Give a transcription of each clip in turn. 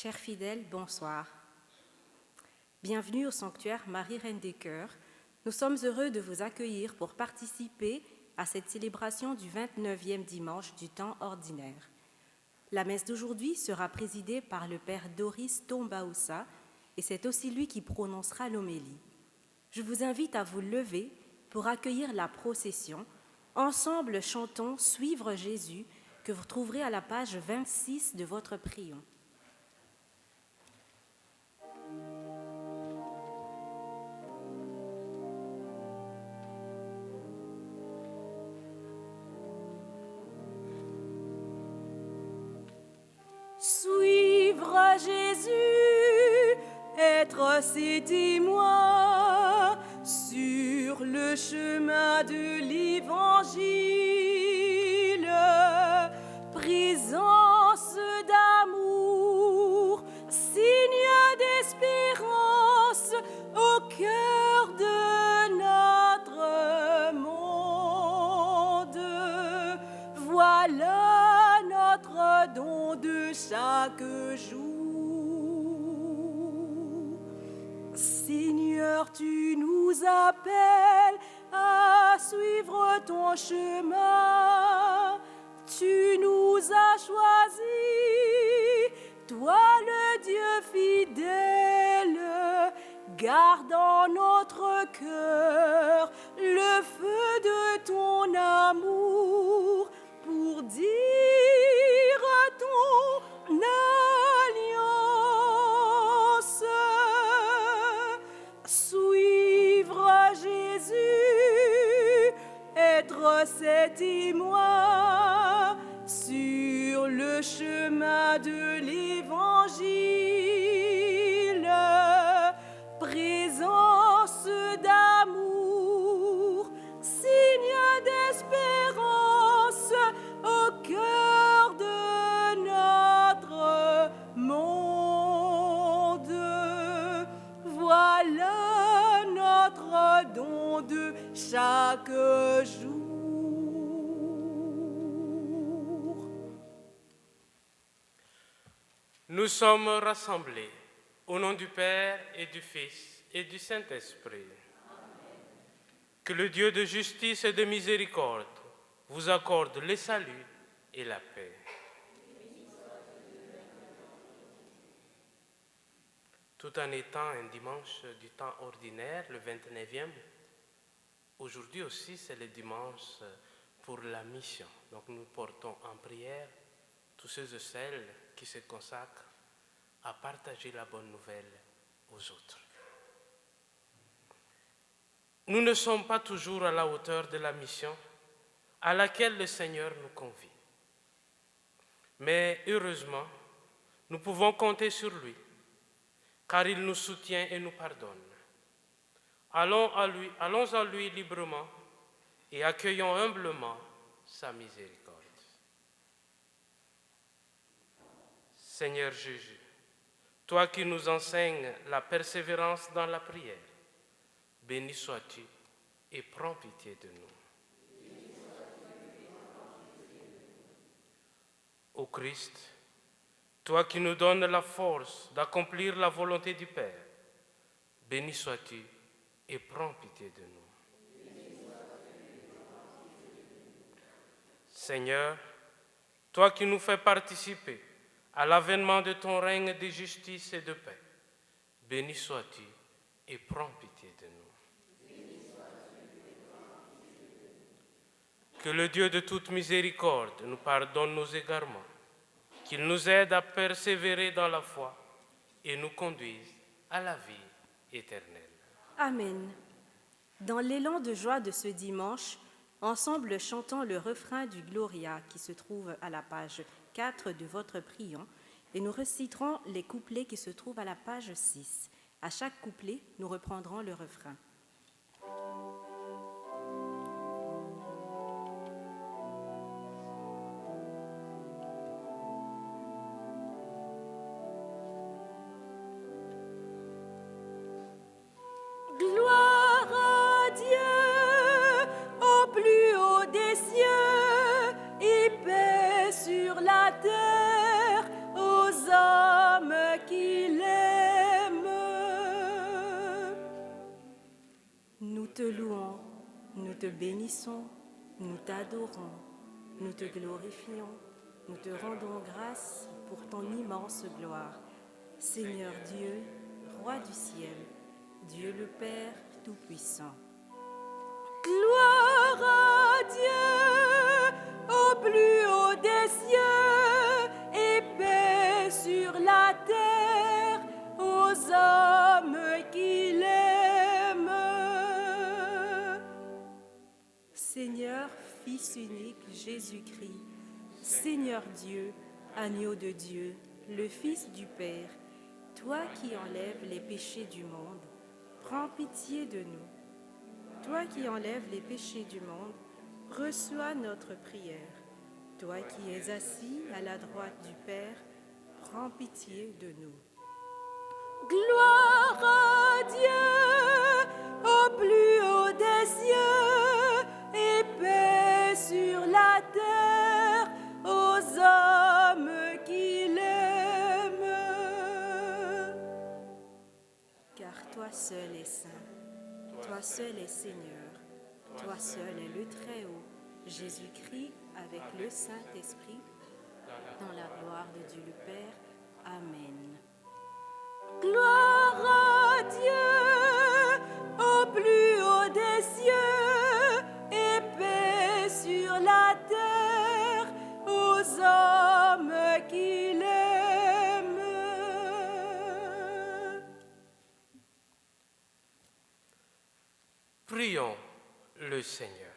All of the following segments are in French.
Chers fidèles, bonsoir. Bienvenue au sanctuaire Marie Reine des Cœurs. Nous sommes heureux de vous accueillir pour participer à cette célébration du 29e dimanche du temps ordinaire. La messe d'aujourd'hui sera présidée par le Père Doris Tombaoussa et c'est aussi lui qui prononcera l'homélie. Je vous invite à vous lever pour accueillir la procession. Ensemble, chantons « Suivre Jésus » que vous trouverez à la page 26 de votre prion. Suivre Jésus, être ses témoins sur le chemin de l'Évangile, présence d'amour, signe d'espérance au cœur de notre monde. Voilà notre don de chaque jour. Seigneur, tu nous appelles à suivre ton chemin. Tu nous as choisis, toi le Dieu fidèle. Garde en notre cœur le feu de ton amour pour dire ton alliance. Suivre Jésus, être ses témoins sur le chemin de l'Évangile, présence d'amour, signe d'espérance au cœur de notre monde. Voilà notre don de chaque jour. Nous sommes rassemblés au nom du Père et du Fils et du Saint-Esprit. Que le Dieu de justice et de miséricorde vous accorde le salut et la paix. Tout en étant un dimanche du temps ordinaire, le 29e, aujourd'hui aussi c'est le dimanche pour la mission. Donc nous portons en prière tous ceux et celles qui se consacrent à partager la bonne nouvelle aux autres. Nous ne sommes pas toujours à la hauteur de la mission à laquelle le Seigneur nous convie. Mais heureusement, nous pouvons compter sur lui, car il nous soutient et nous pardonne. Allons à lui librement et accueillons humblement sa miséricorde. Seigneur Jésus, toi qui nous enseignes la persévérance dans la prière, béni sois-tu et prends pitié de nous. Ô Christ, toi qui nous donnes la force d'accomplir la volonté du Père, béni sois-tu et prends pitié de nous. Seigneur, toi qui nous fais participer à l'avènement de ton règne de justice et de paix, béni sois-tu et prends pitié de nous. Que le Dieu de toute miséricorde nous pardonne nos égarements, qu'il nous aide à persévérer dans la foi et nous conduise à la vie éternelle. Amen. Dans l'élan de joie de ce dimanche, ensemble chantons le refrain du Gloria qui se trouve à la page 4 de votre prion et nous réciterons les couplets qui se trouvent à la page 6. À chaque couplet, nous reprendrons le refrain. Gloire à Dieu au plus haut des cieux et paix sur la terre aux hommes te bénissons, nous t'adorons, nous te glorifions, nous te rendons grâce pour ton immense gloire. Seigneur Dieu, Roi du ciel, Dieu le Père Tout-Puissant. Gloire à Dieu au plus haut des cieux et paix sur la terre aux hommes qui l'aiment. Seigneur, Fils unique Jésus-Christ, Seigneur Dieu, agneau de Dieu, le Fils du Père, toi qui enlèves les péchés du monde, prends pitié de nous. Toi qui enlèves les péchés du monde, reçois notre prière. Toi qui es assis à la droite du Père, prends pitié de nous. Gloire à Dieu au plus haut des cieux et paix sur la terre aux hommes qui l'aiment. Car toi seul es saint, toi seul es Seigneur, toi seul est le Très-Haut, Jésus-Christ avec le Saint-Esprit, dans la gloire de Dieu le Père. Amen. Gloire à Dieu au plus haut des cieux et paix sur la terre aux hommes qui l'aiment. Prions le Seigneur.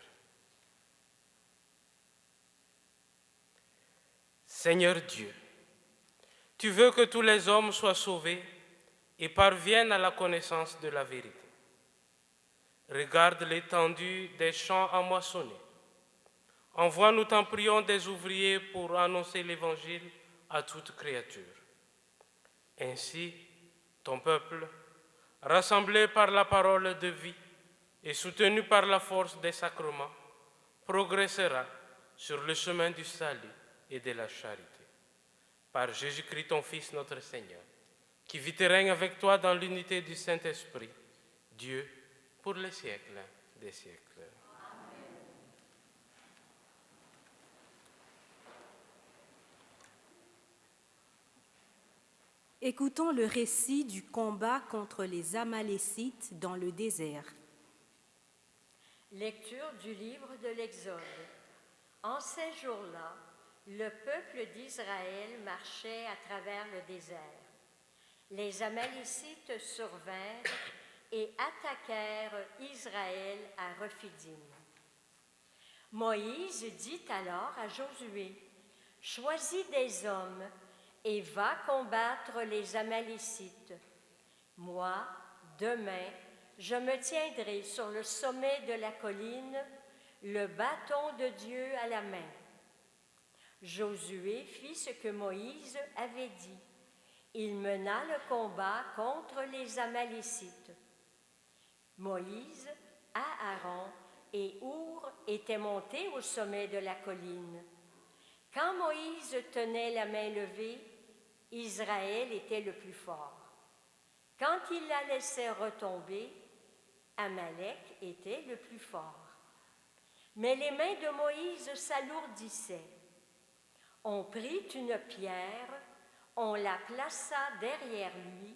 Seigneur Dieu, tu veux que tous les hommes soient sauvés et parviennent à la connaissance de la vérité. Regarde l'étendue des champs à moissonner. Envoie, nous t'en prions, des ouvriers pour annoncer l'Évangile à toute créature. Ainsi, ton peuple, rassemblé par la parole de vie et soutenu par la force des sacrements, progressera sur le chemin du salut et de la charité. Par Jésus-Christ, ton Fils, notre Seigneur, qui vit et règne avec toi dans l'unité du Saint-Esprit, Dieu, pour les siècles des siècles. Écoutons le récit du combat contre les Amalécites dans le désert. Lecture du livre de l'Exode. En ces jours-là, le peuple d'Israël marchait à travers le désert. Les Amalécites survinrent et attaquèrent Israël à Rephidim. Moïse dit alors à Josué, « Choisis des hommes et va combattre les Amalécites. Moi, demain, je me tiendrai sur le sommet de la colline, le bâton de Dieu à la main. » Josué fit ce que Moïse avait dit. Il mena le combat contre les Amalécites. Moïse, Aaron et Our étaient montés au sommet de la colline. Quand Moïse tenait la main levée, Israël était le plus fort. Quand il la laissait retomber, Amalek était le plus fort. Mais les mains de Moïse s'alourdissaient. On prit une pierre, on la plaça derrière lui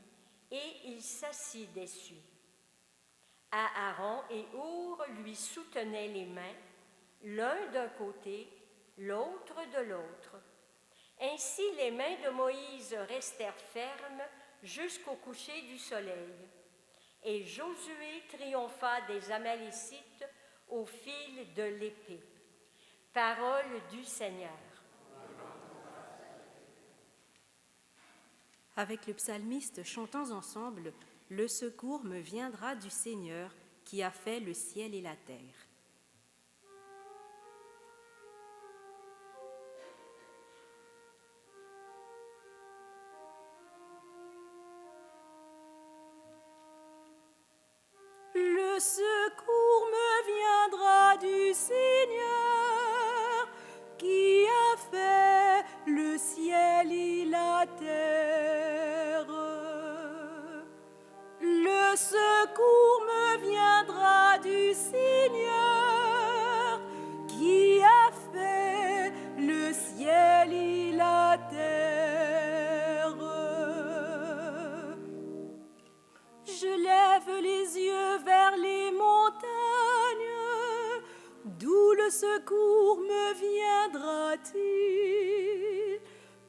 et il s'assit dessus. Aaron et Our lui soutenaient les mains, l'un d'un côté, l'autre de l'autre. Ainsi les mains de Moïse restèrent fermes jusqu'au coucher du soleil. Et Josué triompha des Amalécites au fil de l'épée. Parole du Seigneur. Avec le psalmiste, chantons ensemble « Le secours me viendra du Seigneur qui a fait le ciel et la terre ». Le secours me viendra du Seigneur qui a fait le ciel et la terre. Le secours me viendra du Seigneur secours me viendra-t-il?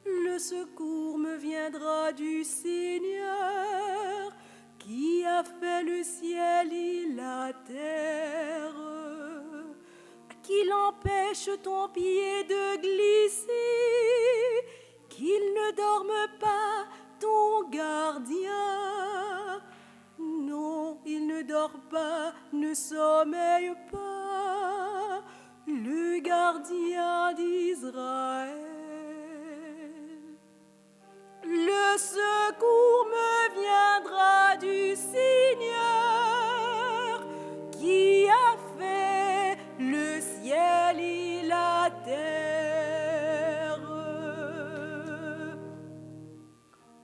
Le secours me viendra du Seigneur, qui a fait le ciel et la terre. Qu'il empêche ton pied de glisser, qu'il ne dorme pas ton gardien. Non, il ne dort pas, ne sommeille pas, le gardien d'Israël. Le secours me viendra du Seigneur, qui a fait le ciel et la terre.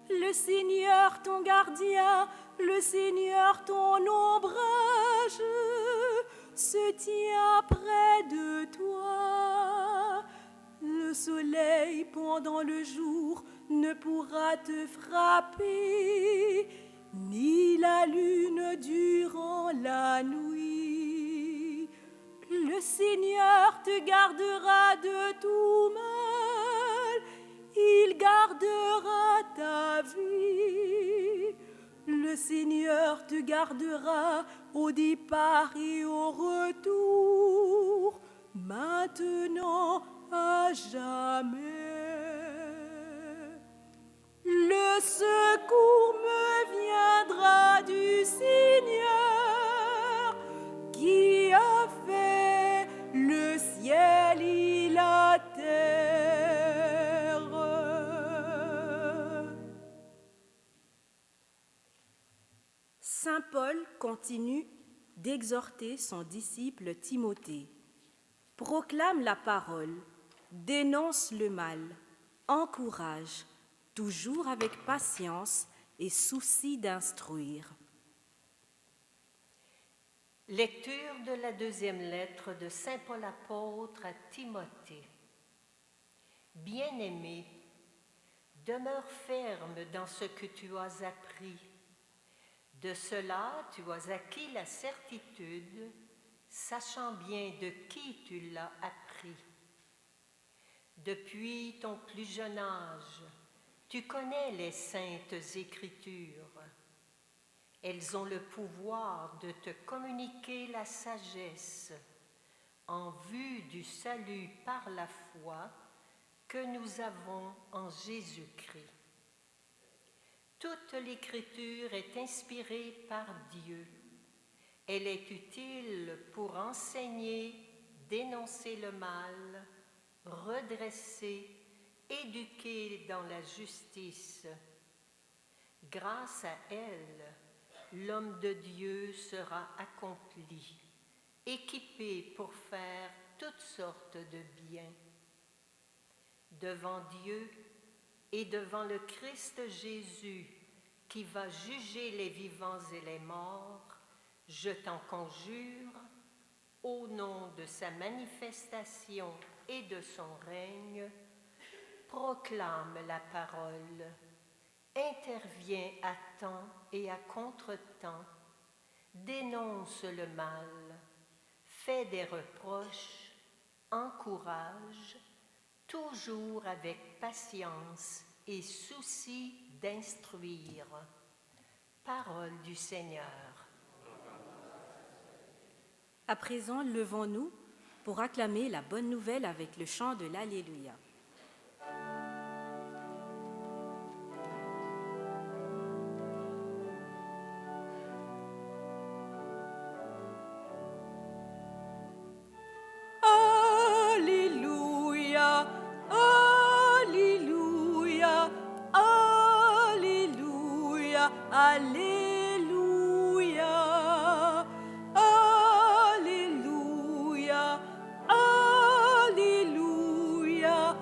Le Seigneur ton gardien, le Seigneur ton ombrage, se tient près de toi. Le soleil pendant le jour ne pourra te frapper, ni la lune durant la nuit. Le Seigneur te gardera de tout mal, il gardera ta vie. Le Seigneur te gardera au départ et au retour, maintenant à jamais. Le secours me viendra du Seigneur, qui a fait le ciel et la terre. Saint Paul continue d'exhorter son disciple Timothée. Proclame la parole, dénonce le mal, encourage, toujours avec patience et souci d'instruire. Lecture de la deuxième lettre de Saint Paul apôtre à Timothée. Bien-aimé, demeure ferme dans ce que tu as appris. De cela, tu as acquis la certitude, sachant bien de qui tu l'as appris. Depuis ton plus jeune âge, tu connais les saintes Écritures. Elles ont le pouvoir de te communiquer la sagesse en vue du salut par la foi que nous avons en Jésus-Christ. Toute l'Écriture est inspirée par Dieu. Elle est utile pour enseigner, dénoncer le mal, redresser, éduquer dans la justice. Grâce à elle, l'homme de Dieu sera accompli, équipé pour faire toutes sortes de biens. Devant Dieu et devant le Christ Jésus, qui va juger les vivants et les morts, je t'en conjure, au nom de sa manifestation et de son règne, proclame la parole, interviens à temps et à contre-temps, dénonce le mal, fais des reproches, encourage, toujours avec patience et souci d'instruire. Parole du Seigneur. À présent, levons-nous pour acclamer la bonne nouvelle avec le chant de l'Alléluia. Alléluia, Alléluia, Alléluia, Alléluia, Alléluia, Alléluia,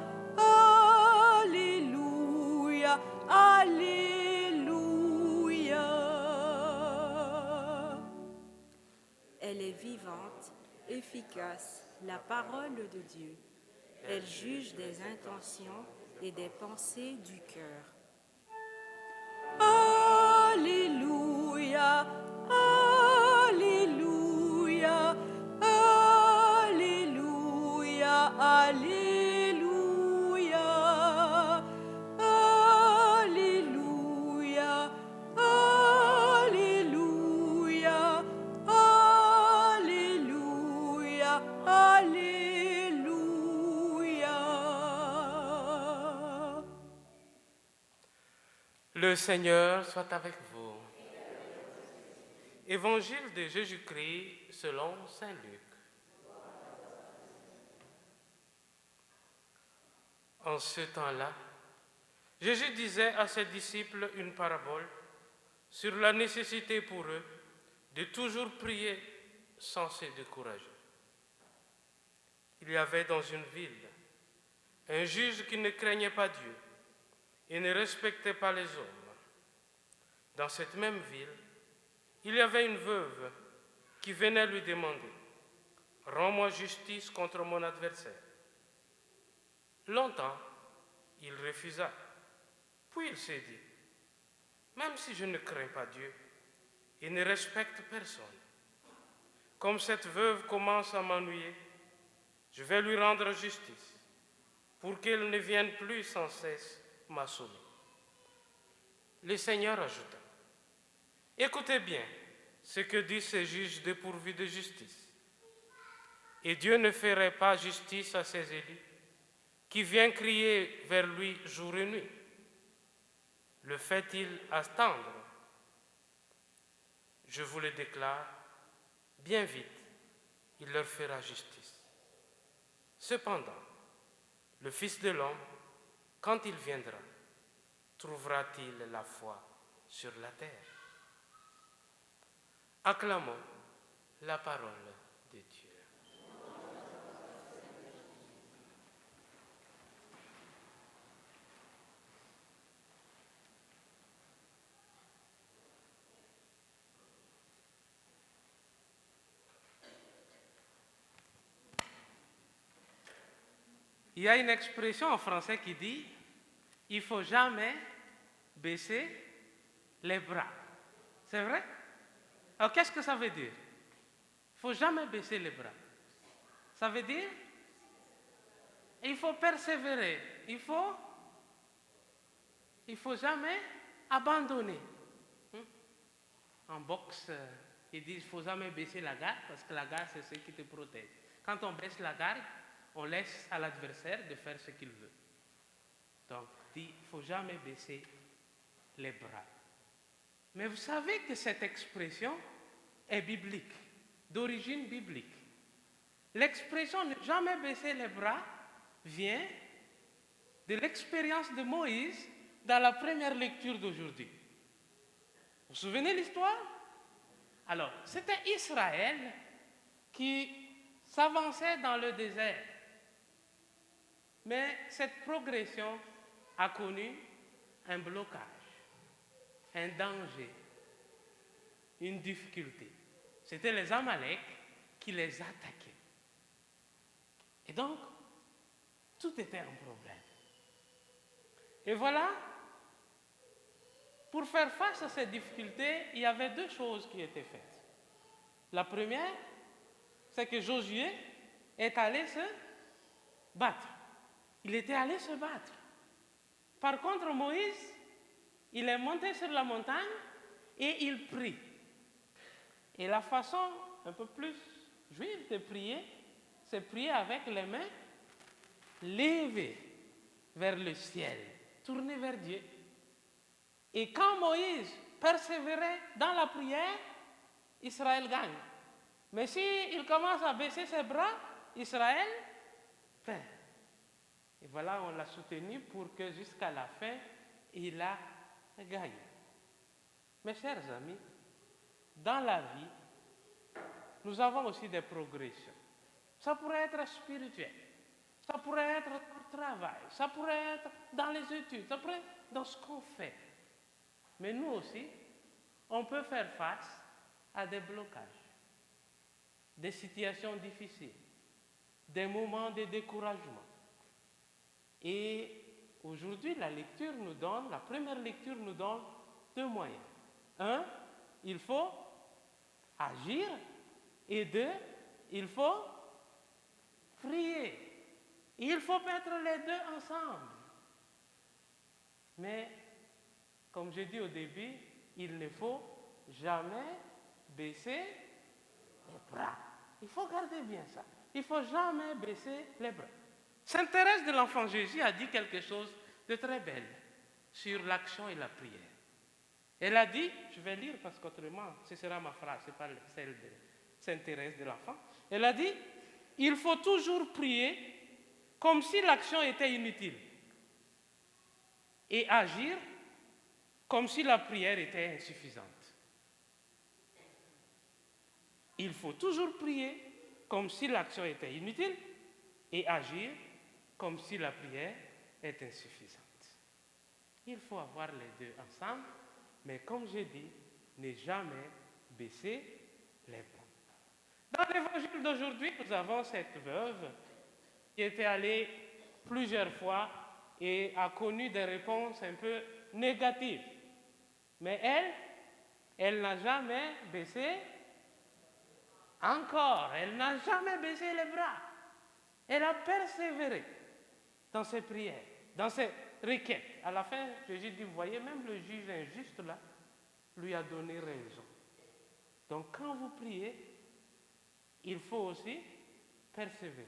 Alléluia, Alléluia. Elle est vivante, efficace, la parole de Dieu. Elle juge des intentions et des pensées du cœur. Alléluia, Alléluia, Alléluia, Alléluia. Le Seigneur soit avec vous. Évangile de Jésus-Christ selon saint Luc. En ce temps-là, Jésus disait à ses disciples une parabole sur la nécessité pour eux de toujours prier sans se décourager. Il y avait dans une ville un juge qui ne craignait pas Dieu et ne respectait pas les hommes. Dans cette même ville, il y avait une veuve qui venait lui demander « Rends-moi justice contre mon adversaire ». Longtemps, il refusa. Puis il s'est dit « Même si je ne crains pas Dieu et ne respecte personne, comme cette veuve commence à m'ennuyer, je vais lui rendre justice pour qu'elle ne vienne plus sans cesse m'assommer. » Le Seigneur ajouta « Écoutez bien ce que disent ces juges dépourvus de justice. Et Dieu ne ferait pas justice à ses élus qui viennent crier vers lui jour et nuit. Le fait-il attendre? Je vous le déclare, bien vite, il leur fera justice. Cependant, le Fils de l'homme, quand il viendra, trouvera-t-il la foi sur la terre? Acclamons la parole de Dieu. Il y a une expression en français qui dit « il ne faut jamais baisser les bras ». C'est vrai? Alors qu'est-ce que ça veut dire? Il ne faut jamais baisser les bras. Ça veut dire il faut persévérer. Il faut jamais abandonner. En boxe, ils disent qu'il ne faut jamais baisser la garde parce que la garde, c'est ce qui te protège. Quand on baisse la garde, on laisse à l'adversaire de faire ce qu'il veut. Donc, il ne faut jamais baisser les bras. Mais vous savez que cette expression est biblique, d'origine biblique. L'expression ne jamais baisser les bras vient de l'expérience de Moïse dans la première lecture d'aujourd'hui. Vous vous souvenez de l'histoire? Alors, c'était Israël qui s'avançait dans le désert. Mais cette progression a connu un blocage, un danger, une difficulté. C'était les Amalek qui les attaquaient. Et donc, tout était un problème. Et voilà, pour faire face à ces difficultés, il y avait deux choses qui étaient faites. La première, c'est que Josué est allé se battre. Il était allé se battre. Par contre, Moïse, il est monté sur la montagne et il prie. Et la façon un peu plus juive de prier, c'est prier avec les mains levées vers le ciel, tournées vers Dieu. Et quand Moïse persévérait dans la prière, Israël gagne. Mais s'il commence à baisser ses bras, Israël perd. Et voilà, on l'a soutenu pour que jusqu'à la fin, il a gagné. Mes chers amis, dans la vie, nous avons aussi des progressions. Ça pourrait être spirituel, ça pourrait être au travail, ça pourrait être dans les études, ça pourrait être dans ce qu'on fait. Mais nous aussi, on peut faire face à des blocages, des situations difficiles, des moments de découragement. Et aujourd'hui, la première lecture nous donne deux moyens. Un, il faut agir, et deux, il faut prier. Il faut mettre les deux ensemble. Mais, comme j'ai dit au début, il ne faut jamais baisser les bras. Il faut garder bien ça. il ne faut jamais baisser les bras. Sainte Thérèse de l'Enfant Jésus a dit quelque chose de très belle sur l'action et la prière. Elle a dit, je vais lire parce qu'autrement, ce sera ma phrase, ce n'est pas celle de Sainte Thérèse de l'Enfant. Elle a dit, il faut toujours prier comme si l'action était inutile et agir comme si la prière était insuffisante. Il faut toujours prier comme si l'action était inutile et agir comme si la prière est insuffisante. Il faut avoir les deux ensemble, mais comme j'ai dit, ne jamais baisser les bras. Dans l'évangile d'aujourd'hui, nous avons cette veuve qui était allée plusieurs fois et a connu des réponses un peu négatives. Mais elle n'a jamais baissé encore, elle n'a jamais baissé les bras. Elle a persévéré dans ses prières, dans ses requêtes. À la fin, Jésus dit, vous voyez, même le juge injuste là, lui a donné raison. Donc quand vous priez, il faut aussi persévérer.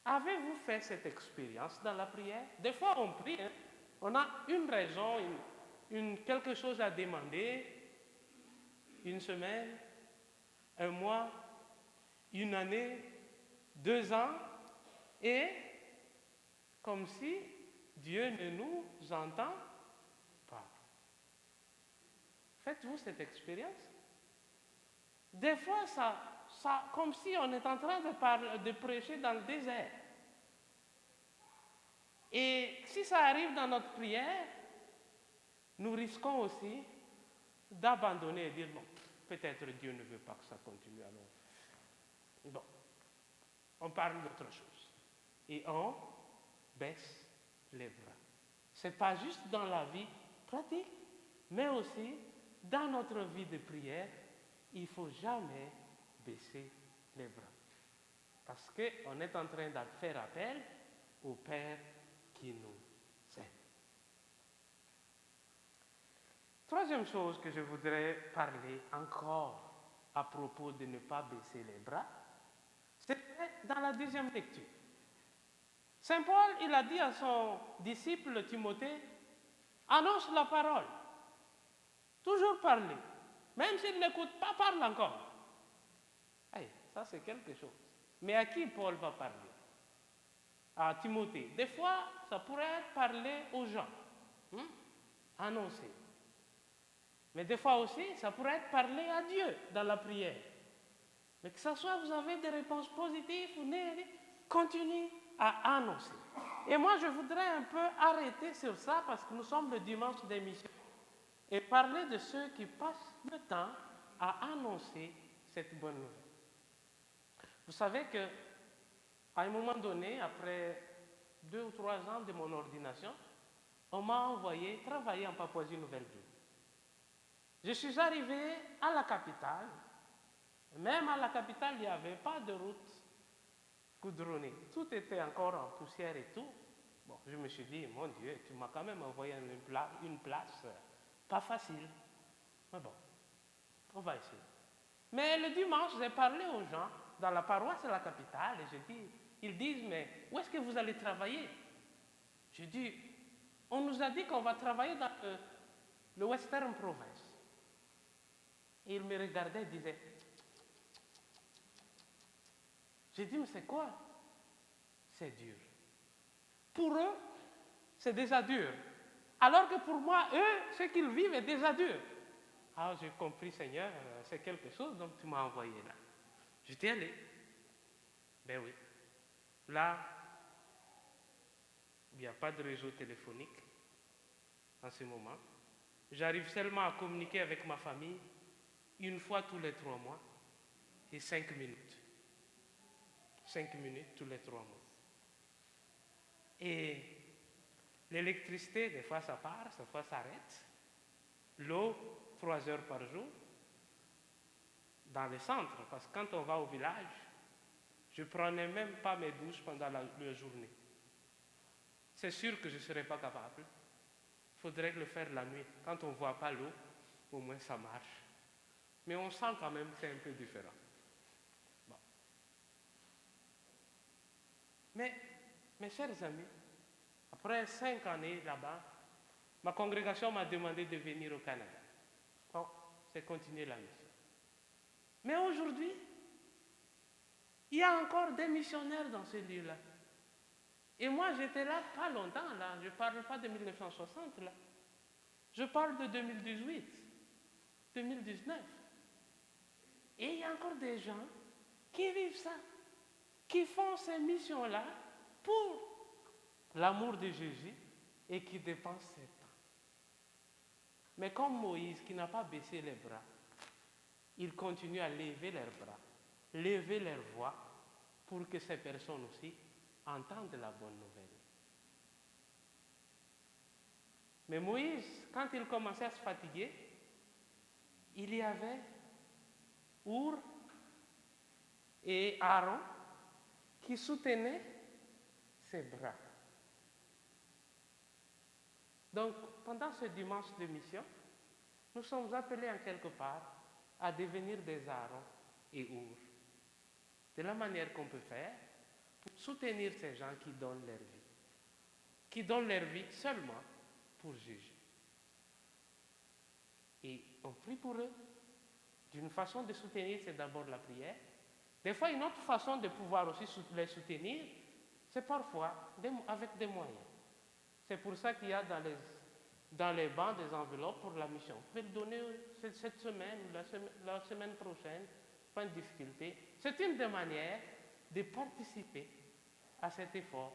Avez-vous fait cette expérience dans la prière? Des fois, on prie, hein? On a une raison, quelque chose à demander, une semaine, un mois, une année, 2 ans, et comme si Dieu ne nous entend pas. Faites-vous cette expérience? Des fois, comme si on est en train de prêcher dans le désert. Et si ça arrive dans notre prière, nous risquons aussi d'abandonner et dire, bon, peut-être Dieu ne veut pas que ça continue, alors. Bon, on parle d'autre chose. Et on baisse les bras. Ce n'est pas juste dans la vie pratique, mais aussi dans notre vie de prière, il ne faut jamais baisser les bras. Parce qu'on est en train de faire appel au Père qui nous aime. Troisième chose que je voudrais parler encore à propos de ne pas baisser les bras, c'est dans la deuxième lecture. Saint Paul, il a dit à son disciple Timothée, annonce la parole, toujours parler, même s'il n'écoute pas, parle encore. Hey, ça c'est quelque chose. Mais à qui Paul va parler? À Timothée. Des fois, ça pourrait être parler aux gens, annoncer. Mais des fois aussi, ça pourrait être parler à Dieu dans la prière. Mais que ce soit, vous avez des réponses positives ou négatives, continuez à annoncer. Et moi, je voudrais un peu arrêter sur ça parce que nous sommes le dimanche d'émission et parler de ceux qui passent le temps à annoncer cette bonne nouvelle. Vous savez que à un moment donné, après 2 ou 3 ans de mon ordination, on m'a envoyé travailler en Papouasie-Nouvelle-Guinée. Je suis arrivé à la capitale. Même à la capitale, il n'y avait pas de route goudronnée. Tout était encore en poussière et tout. Bon, je me suis dit, mon Dieu, tu m'as quand même envoyé une place pas facile. Mais bon, on va essayer. Mais le dimanche, j'ai parlé aux gens dans la paroisse de la capitale et ils disent, mais où est-ce que vous allez travailler? Je dis, on nous a dit qu'on va travailler dans le Western Province. Et ils me regardaient et disaient, j'ai dit, mais c'est quoi? C'est dur. Pour eux, c'est déjà dur. Alors que pour moi, eux, ce qu'ils vivent est déjà dur. Ah, j'ai compris, Seigneur, c'est quelque chose, donc tu m'as envoyé là. J'étais allé. Ben oui. Là, il n'y a pas de réseau téléphonique en ce moment. J'arrive seulement à communiquer avec ma famille une fois tous les 3 mois et 5 minutes. 5 minutes tous les 3 mois. Et l'électricité, des fois ça part, des fois ça arrête. L'eau, 3 heures par jour. Dans le centre, parce que quand on va au village, je ne prenais même pas mes douches pendant la journée. C'est sûr que je ne serais pas capable. Il faudrait le faire la nuit. Quand on ne voit pas l'eau, au moins ça marche. Mais on sent quand même que c'est un peu différent. Bon. Mais, mes chers amis, après 5 années là-bas, ma congrégation m'a demandé de venir au Canada. Bon, c'est continuer la mission. Mais aujourd'hui, il y a encore des missionnaires dans ce lieu-là. Et moi, j'étais là pas longtemps, là. Je ne parle pas de 1960, là. Je parle de 2018, 2019. Et il y a encore des gens qui vivent ça, qui font ces missions-là pour l'amour de Jésus et qui dépensent ce temps. Mais comme Moïse, qui n'a pas baissé les bras, il continue à lever leurs bras, lever leur voix pour que ces personnes aussi entendent la bonne nouvelle. Mais Moïse, quand il commençait à se fatiguer, il y avait Our et Aaron qui soutenaient ses bras. Donc, pendant ce dimanche de mission, nous sommes appelés en quelque part à devenir des Aaron et Our. De la manière qu'on peut faire pour soutenir ces gens qui donnent leur vie seulement pour Jésus. Et on prie pour eux. D'une façon de soutenir, c'est d'abord la prière. Des fois, une autre façon de pouvoir aussi les soutenir, c'est parfois avec des moyens. C'est pour ça qu'il y a dans les bancs des enveloppes pour la mission. Vous pouvez le donner cette semaine, la semaine prochaine, pas de difficulté. C'est une des manières de participer à cet effort,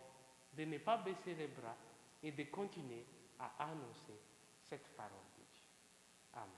de ne pas baisser les bras et de continuer à annoncer cette parole de Dieu. Amen.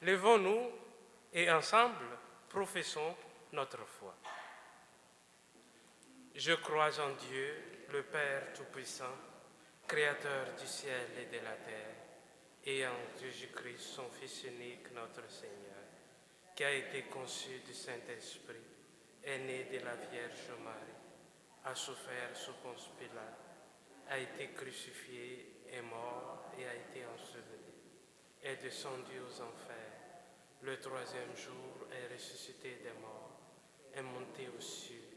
Levons-nous et ensemble professons notre foi. Je crois en Dieu, le Père Tout-Puissant, Créateur du ciel et de la terre, et en Jésus-Christ, son Fils unique, notre Seigneur, qui a été conçu du Saint-Esprit, est né de la Vierge Marie, a souffert sous Ponce Pilate, a été crucifié, est mort et a été enseveli, est descendu aux enfers. Le 3e jour est ressuscité des morts, est monté aux cieux,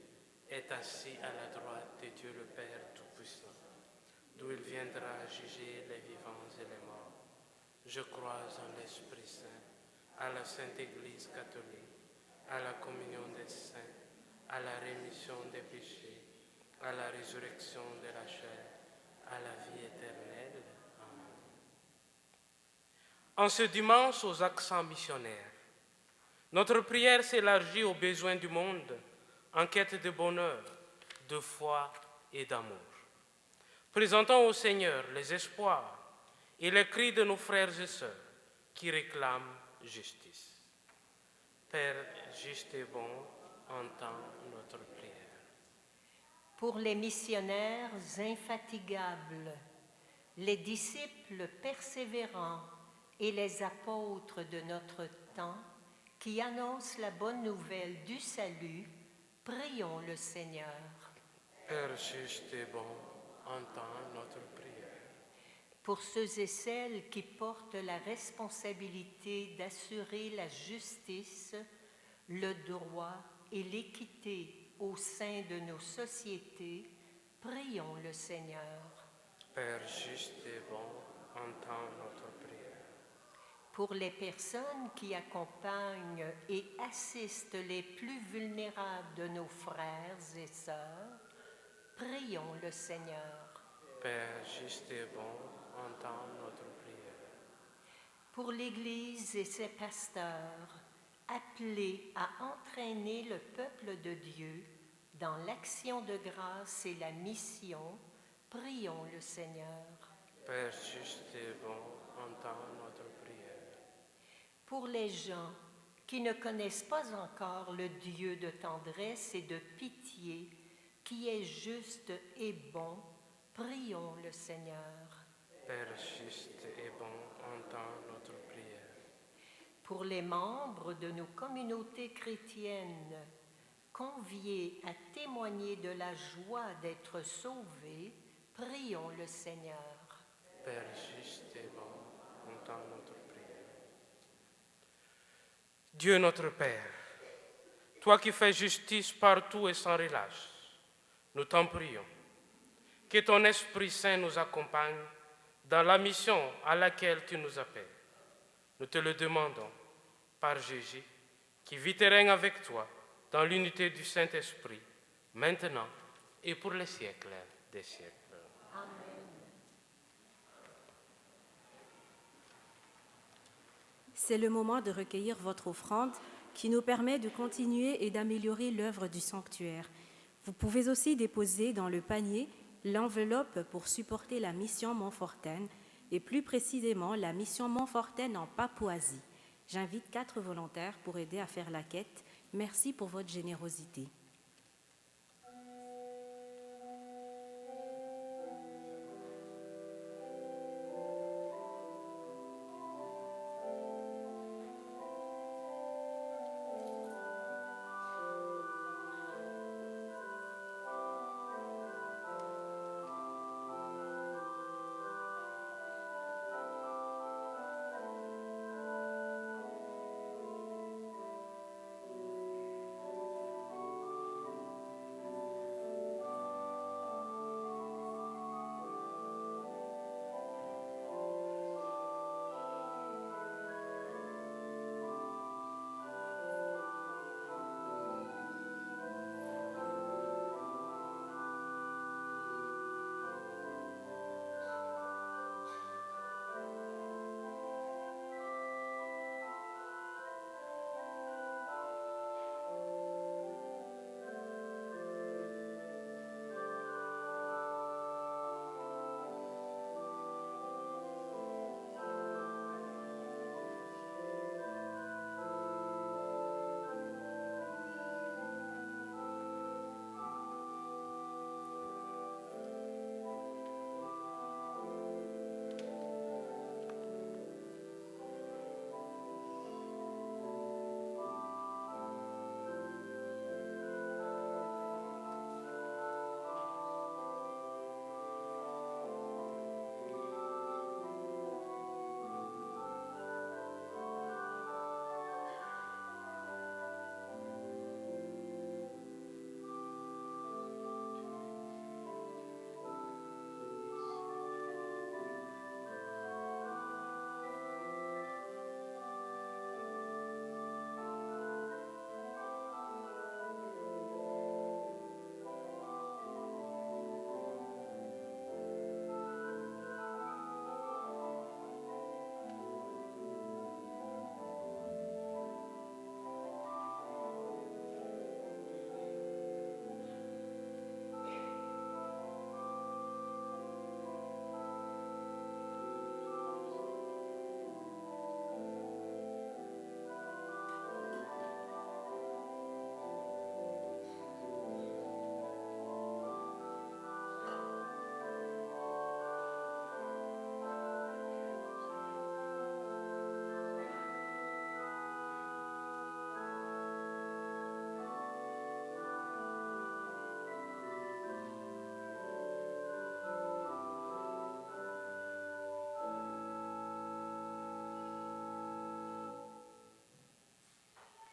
est assis à la droite de Dieu le Père Tout-Puissant, d'où il viendra juger les vivants et les morts. Je crois en l'Esprit Saint, à la Sainte Église catholique, à la communion des saints, à la rémission des péchés, à la résurrection de la chair, à la vie éternelle. En ce dimanche aux accents missionnaires, notre prière s'élargit aux besoins du monde en quête de bonheur, de foi et d'amour. Présentons au Seigneur les espoirs et les cris de nos frères et sœurs qui réclament justice. Père juste et bon, entends notre prière. Pour les missionnaires infatigables, les disciples persévérants et les apôtres de notre temps qui annoncent la bonne nouvelle du salut, prions le Seigneur. Père juste et bon, entends notre prière. Pour ceux et celles qui portent la responsabilité d'assurer la justice, le droit et l'équité au sein de nos sociétés, prions le Seigneur. Père juste et bon, entends notre prière. Pour les personnes qui accompagnent et assistent les plus vulnérables de nos frères et sœurs, prions le Seigneur. Père juste et bon, entends notre prière. Pour l'Église et ses pasteurs, appelés à entraîner le peuple de Dieu dans l'action de grâce et la mission, prions le Seigneur. Père juste et bon, entends notre prière. pour les gens qui ne connaissent pas encore le Dieu de tendresse et de pitié, qui est juste et bon, prions le Seigneur. Père juste et bon, entends notre prière. Pour les membres de nos communautés chrétiennes, conviés à témoigner de la joie d'être sauvés, prions le Seigneur. Père juste et bon, entends notre prière. Dieu notre Père, toi qui fais justice partout et sans relâche, nous t'en prions. Que ton Esprit Saint nous accompagne dans la mission à laquelle tu nous appelles. Nous te le demandons par Jésus, qui vit et règne avec toi dans l'unité du Saint-Esprit, maintenant et pour les siècles des siècles. Amen. C'est le moment de recueillir votre offrande qui nous permet de continuer et d'améliorer l'œuvre du sanctuaire. Vous pouvez aussi déposer dans le panier l'enveloppe pour supporter la mission Montfortaine et plus précisément la mission Montfortaine en Papouasie. J'invite 4 volontaires pour aider à faire la quête. Merci pour votre générosité.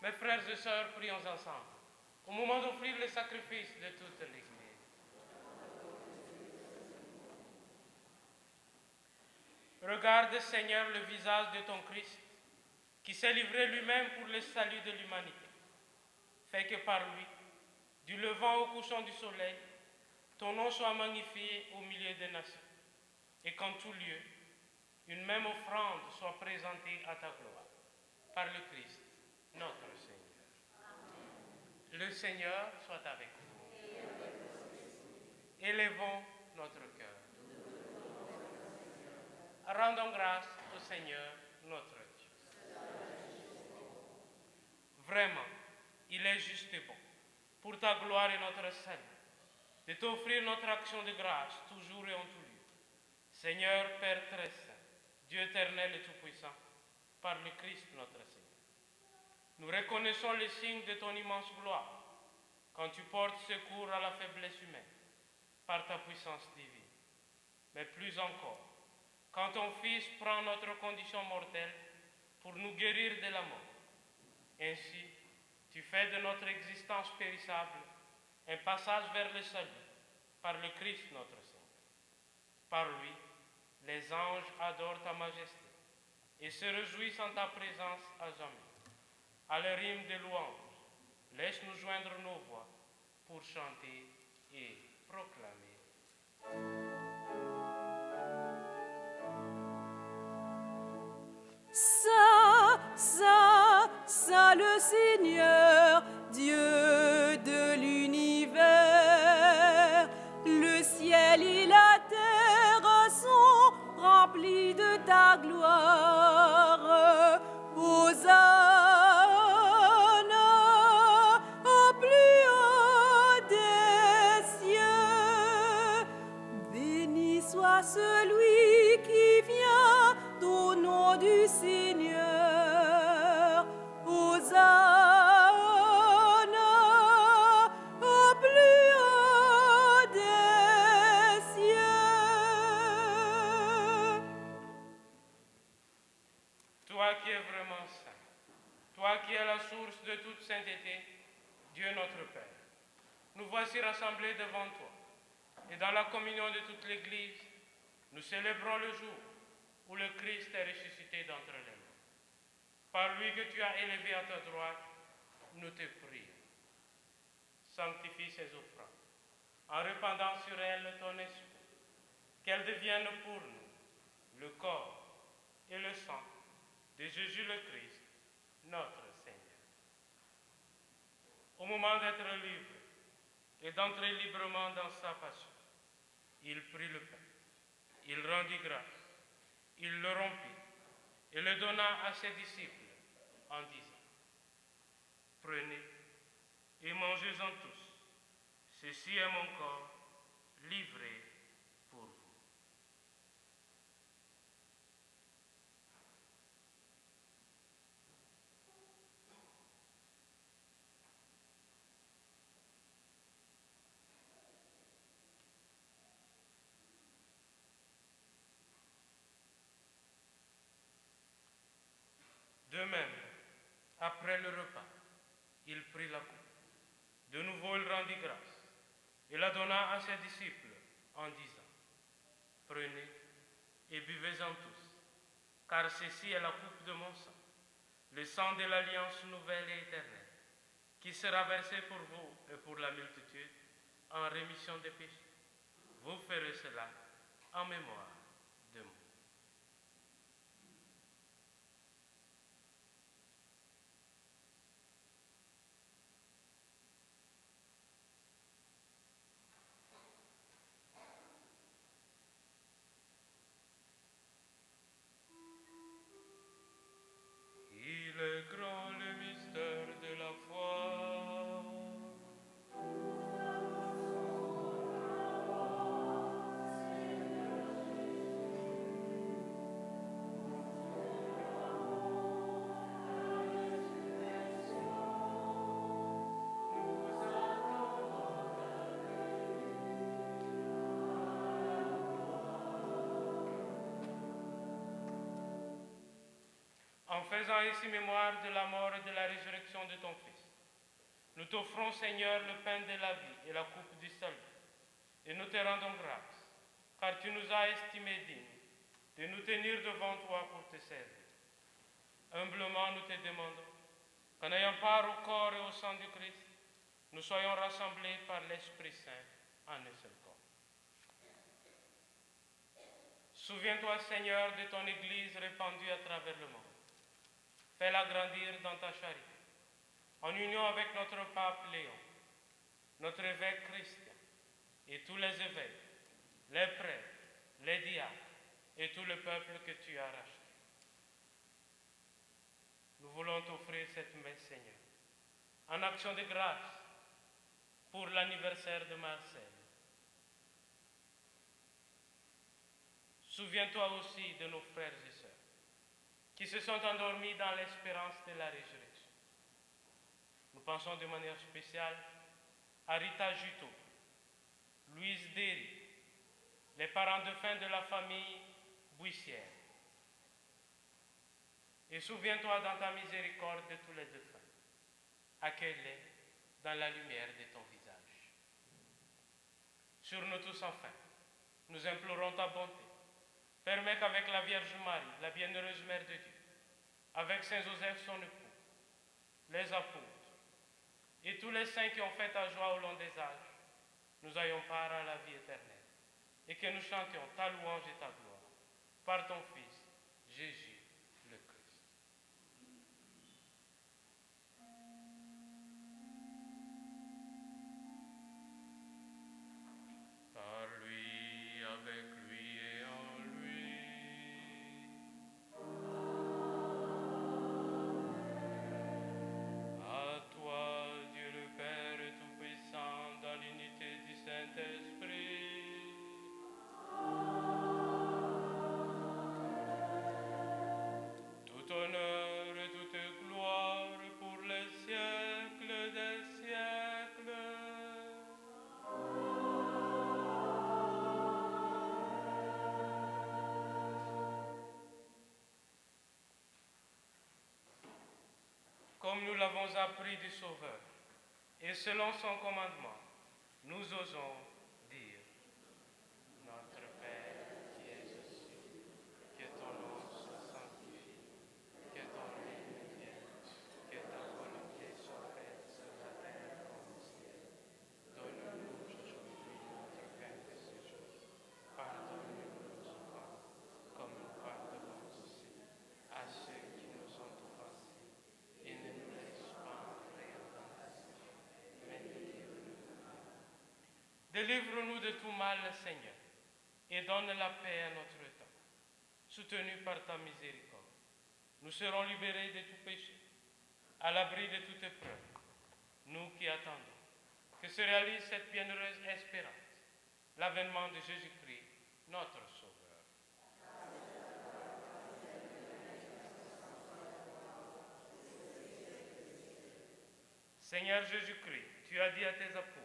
Mes frères et sœurs, prions ensemble, au moment d'offrir le sacrifice de toute l'Église. Regarde, Seigneur, le visage de ton Christ, qui s'est livré lui-même pour le salut de l'humanité. Fais que par lui, du levant au couchant du soleil, ton nom soit magnifié au milieu des nations, et qu'en tout lieu, une même offrande soit présentée à ta gloire, par le Christ, notre Seigneur. Le Seigneur soit avec vous. Élevons notre cœur. Rendons grâce au Seigneur, notre Dieu. Vraiment, il est juste et bon, pour ta gloire et notre salut, de t'offrir notre action de grâce, toujours et en tout lieu. Seigneur, Père très saint, Dieu éternel et tout-puissant, par le Christ notre Seigneur. Nous reconnaissons les signes de ton immense gloire, quand tu portes secours à la faiblesse humaine, par ta puissance divine. Mais plus encore, quand ton Fils prend notre condition mortelle pour nous guérir de la mort. Ainsi, tu fais de notre existence périssable un passage vers le salut par le Christ notre Seigneur. Par lui, les anges adorent ta majesté et se réjouissent en ta présence à jamais. À leur hymne de louange, laisse-nous joindre nos voix pour chanter et proclamer. Saint, Saint, Saint le Seigneur, Dieu de l'univers. Le ciel et la terre sont remplis de ta gloire. Hosanna au plus haut des cieux. Béni soit celui qui vient au nom du Seigneur. Hosanna au plus haut des cieux. Toi qui es vraiment saint, toi qui es la source de toute sainteté, Dieu notre Père, nous voici rassemblés devant toi. Et dans la communion de toute l'Église, nous célébrons le jour où le Christ est ressuscité d'entre les morts. Par lui que tu as élevé à ta droite, nous te prions. Sanctifie ces offrandes, en répandant sur elles ton esprit, qu'elles deviennent pour nous le corps et le sang de Jésus le Christ, notre Seigneur. Au moment d'être libre et d'entrer librement dans sa passion, il prit le pain, il rendit grâce, il le rompit et le donna à ses disciples en disant: Prenez et mangez-en tous, ceci est mon corps livré pour vous. De même, après le repas, il prit la coupe. De nouveau, il rendit grâce et la donna à ses disciples en disant: Prenez et buvez-en tous, car ceci est la coupe de mon sang, le sang de l'alliance nouvelle et éternelle, qui sera versé pour vous et pour la multitude en rémission des péchés. Vous ferez cela en mémoire de moi. Il est grand le mystère de la foi. En faisant ainsi mémoire de la mort et de la résurrection de ton Fils, nous t'offrons, Seigneur, le pain de la vie et la coupe du salut, et nous te rendons grâce, car tu nous as estimés dignes de nous tenir devant toi pour te servir. Humblement, nous te demandons qu'en ayant part au corps et au sang du Christ, nous soyons rassemblés par l'Esprit Saint en un seul corps. Souviens-toi, Seigneur, de ton Église répandue à travers le monde. Fais-la grandir dans ta charité, en union avec notre pape Léon, notre évêque Christian, et tous les évêques, les prêtres, les diacres, et tout le peuple que tu as racheté. Nous voulons t'offrir cette messe, Seigneur, en action de grâce pour l'anniversaire de Marcel. Souviens-toi aussi de nos frères et sœurs qui se sont endormis dans l'espérance de la résurrection. Nous pensons de manière spéciale à Rita Juto, Louise Derry, les parents de fin de la famille Buissière. Et souviens-toi dans ta miséricorde de tous les défunts. Accueille-les dans la lumière de ton visage. Sur nous tous enfin, nous implorons ta bonté. Permets qu'avec la Vierge Marie, la bienheureuse Mère de Dieu, avec Saint Joseph son époux, les apôtres et tous les saints qui ont fait ta joie au long des âges, nous ayons part à la vie éternelle et que nous chantions ta louange et ta gloire par ton Fils, Jésus le Christ. Par lui, avec lui et en lui. À toi, Dieu le Père Tout-Puissant, dans l'unité du Saint-Esprit. Tout honneur et toute gloire pour les siècles des siècles. Comme nous l'avons appris du Sauveur, et selon son commandement, nous osons dire: Notre Père qui es aux cieux, que ton nom soit sanctifié, que ton règne vienne, que ta volonté soit faite sur la terre comme au ciel. Donne-nous aujourd'hui notre pain de ce jour. Pardonne-nous nos offenses, comme nous pardonnons aussi à ceux qui nous ont offensés. Et ne nous laisse pas entrer en tentation, mais délivre-nous du mal. Délivre-nous de tout mal, Seigneur, et donne la paix à notre temps. Soutenus par ta miséricorde, nous serons libérés de tout péché, à l'abri de toute épreuve, nous qui attendons que se réalise cette bienheureuse espérance, l'avènement de Jésus-Christ, notre Sauveur. Seigneur Jésus-Christ, tu as dit à tes apôtres: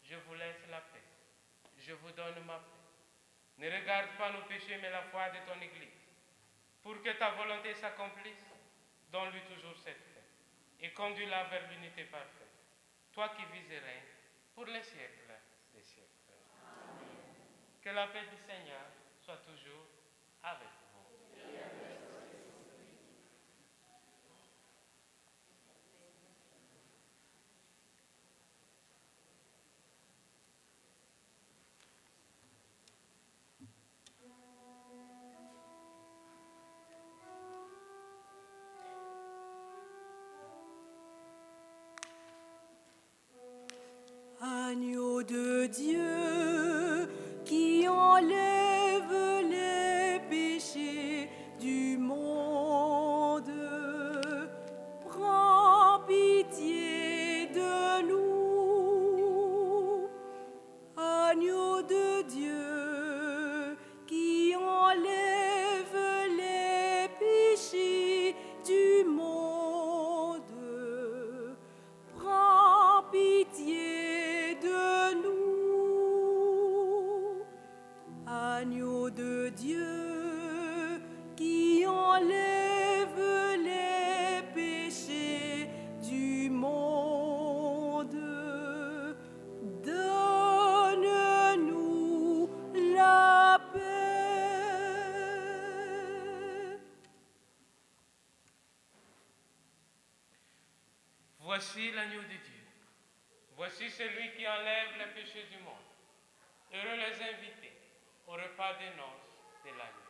je vous laisse la paix, je vous donne ma paix. Ne regarde pas nos péchés, mais la foi de ton Église. Pour que ta volonté s'accomplisse, donne-lui toujours cette paix et conduis-la vers l'unité parfaite. Toi qui vis et règnes pour les siècles des siècles. Amen. Que la paix du Seigneur soit toujours avec vous. Agneau de Dieu qui enlève les péchés du monde, prends pitié de nous. Agneau de Dieu qui enlève les péchés du monde, prends pitié de nous. Agneau de Dieu qui enlève les péchés du monde, donne-nous la paix. Voici l'agneau de Dieu. Voici celui qui enlève les péchés du monde. Heureux les invités au repas des noces de l'agneau.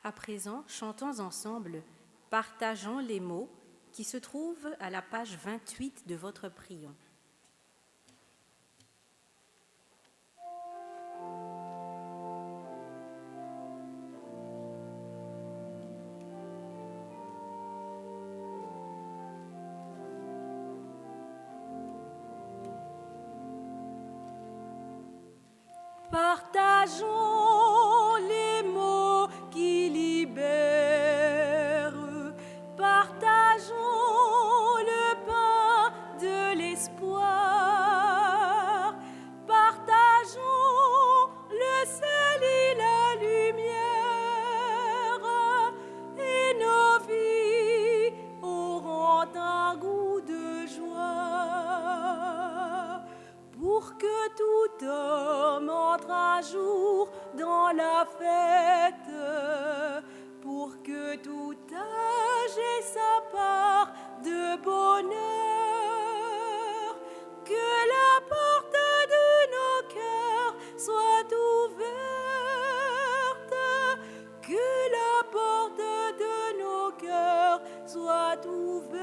À présent, chantons ensemble, partageons les mots qui se trouvent à la page 28 de votre prion. Partageons les mots qui libèrent, partageons le pain de l'espoir, partageons le sel et la lumière, et nos vies auront un goût de joie, pour que tout homme entre un jour dans la fête, pour que tout âge ait sa part de bonheur, que la porte de nos cœurs soit ouverte, que la porte de nos cœurs soit ouverte.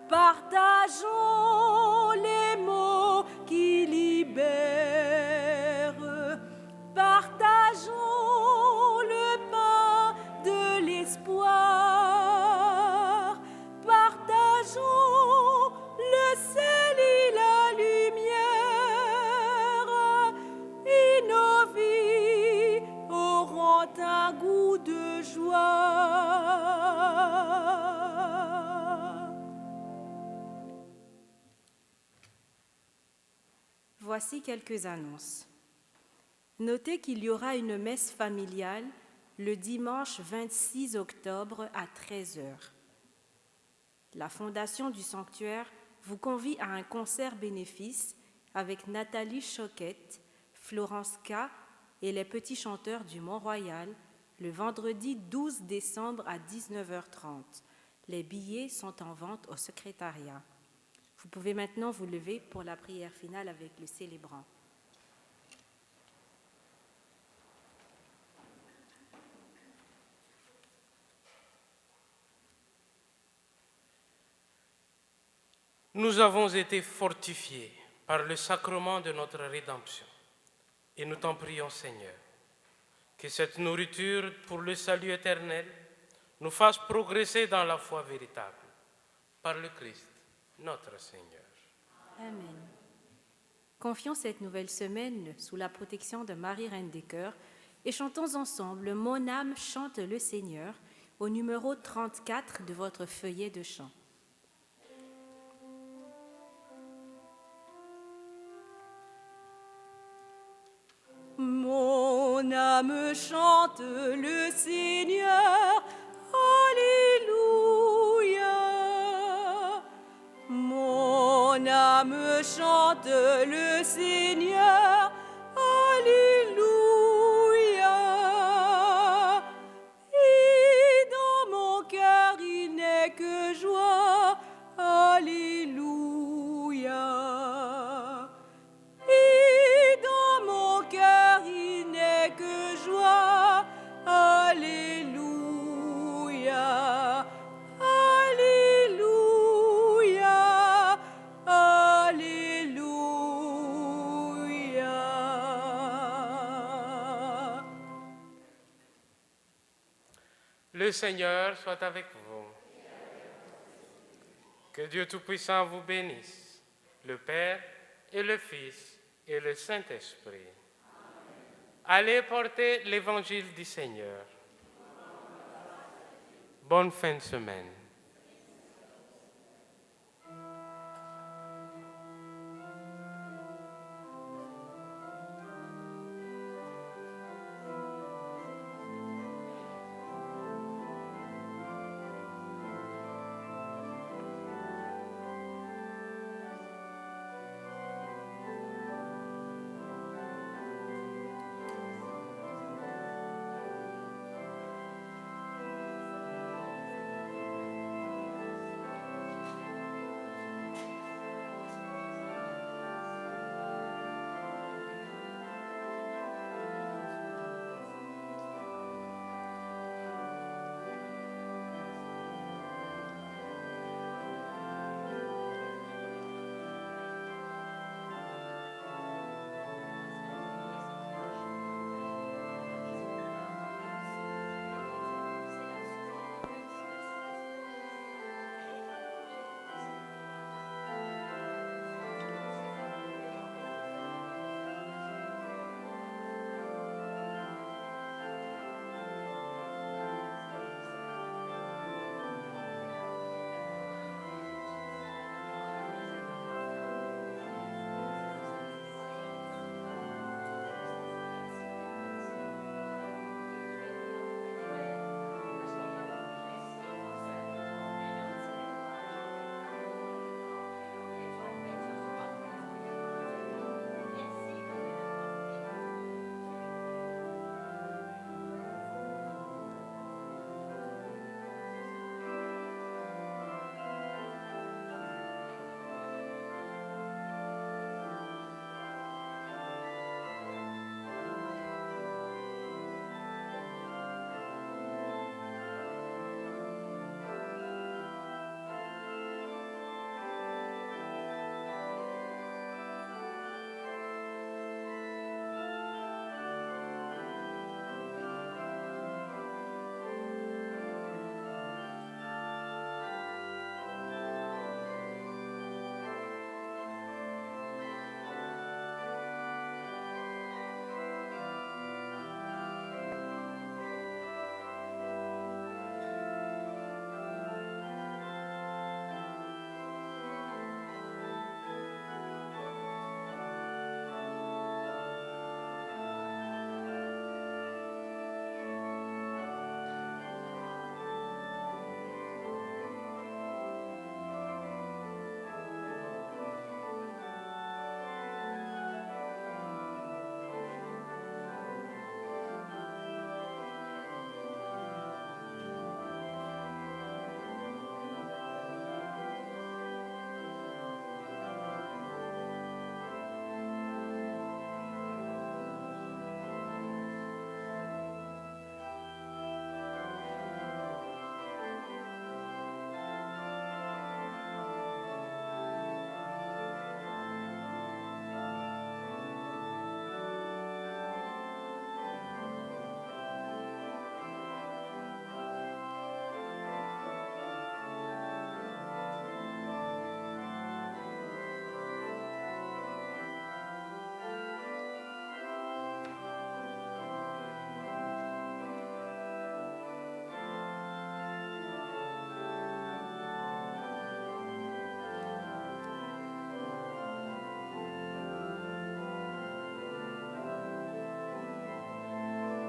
Partageons les mots qui libèrent, partageons le pain de l'espoir, partageons le sel et la lumière, et nos vies auront un goût de joie. Voici quelques annonces. Notez qu'il y aura une messe familiale le dimanche 26 octobre à 13h. La Fondation du Sanctuaire vous convie à un concert bénéfice avec Nathalie Choquette, Florence K. et les petits chanteurs du Mont-Royal le vendredi 12 décembre à 19h30. Les billets sont en vente au secrétariat. Vous pouvez maintenant vous lever pour la prière finale avec le célébrant. Nous avons été fortifiés par le sacrement de notre rédemption et nous t'en prions, Seigneur, que cette nourriture pour le salut éternel nous fasse progresser dans la foi véritable. Par le Christ, notre Seigneur. Amen. Confions cette nouvelle semaine sous la protection de Marie Reine des Cœurs et chantons ensemble « Mon âme chante le Seigneur » au numéro 34 de votre feuillet de chant. Mon âme chante le Seigneur, Alléluia. Mon âme chante le Seigneur, Alléluia. Et dans mon cœur il n'est que joie, Alléluia. Et dans mon cœur il n'est que joie, Alléluia, Alléluia, Alléluia. Le Seigneur soit avec vous. Que Dieu Tout-Puissant vous bénisse, le Père et le Fils et le Saint-Esprit. Allez porter l'évangile du Seigneur. Bonne fin de semaine.